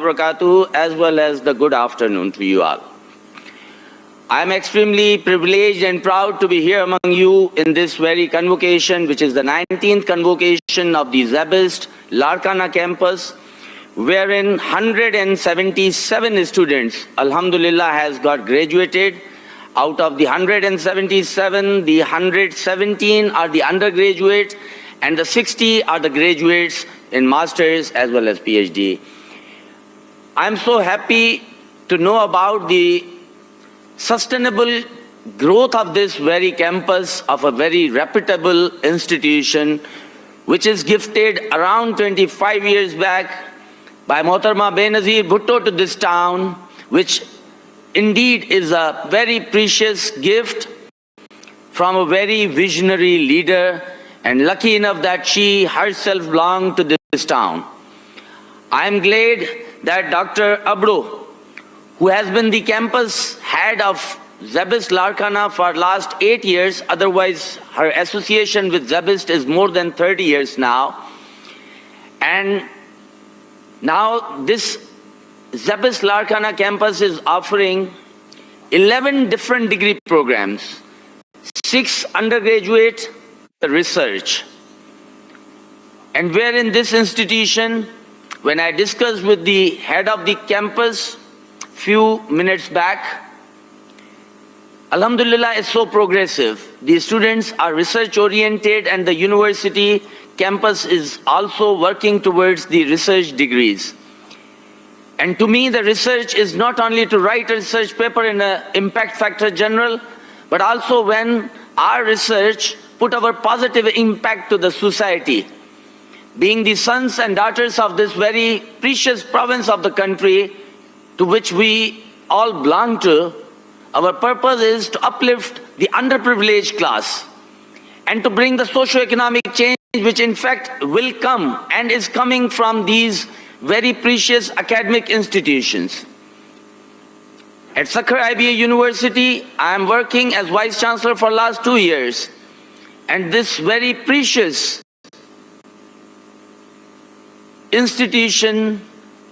wabarakatuh, as well as the good afternoon to you all. I am extremely privileged and proud to be here among you in this very convocation, which is the 19th convocation of the Zabist Larkana campus, wherein 177 students, alhamdulillah, has got graduated. Out of the 177, the 117 are the undergraduates, and the 60 are the graduates in masters as well as PhD. I'm so happy to know about the sustainable growth of this very campus of a very reputable institution, which is gifted around 25 years back by Mohtarma Benazir Bhutto to this town, which indeed is a very precious gift from a very visionary leader, and lucky enough that she herself belonged to this town. I am glad that Dr. Abdo, who has been the campus head of Zabist Larkana for last 8 years, otherwise her association with Zabist is more than 30 years now. And now this Zabist Larkana campus is offering 11 different degree programs, 6 undergraduate research. And where in this institution, when I discussed with the head of the campus few minutes back, alhamdulillah, is so progressive. The students are research oriented, and the university campus is also working towards the research degrees. And to me, the research is not only to write a research paper in an impact factor journal, but also when our research put our positive impact to the society. Being the sons and daughters of this very precious province of the country to which we all belong to, our purpose is to uplift the underprivileged class and to bring the socio-economic change which in fact will come and is coming from these very precious academic institutions. At Sakhar IBA University, I am working as Vice Chancellor for last 2 years. And this very precious institution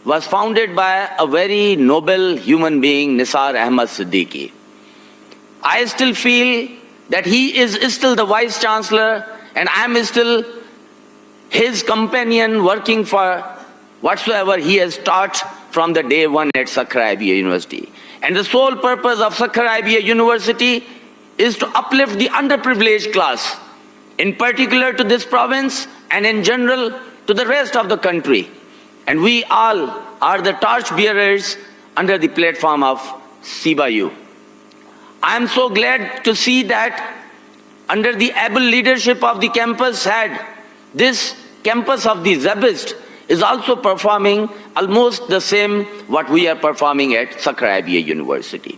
was founded by a very noble human being, Nisar Ahmad Siddiqui. I still feel that he is still the Vice Chancellor, and I am still his companion working for whatsoever he has taught from the day one at Sakhar IBA University. And the sole purpose of Sakhar IBA University is to uplift the underprivileged class, in particular to this province and in general to the rest of the country. And we all are the torch bearers under the platform of CBU. I am so glad to see that under the able leadership of the campus head, this campus of the Zabist is also performing almost the same what we are performing at Sakhar IBA University.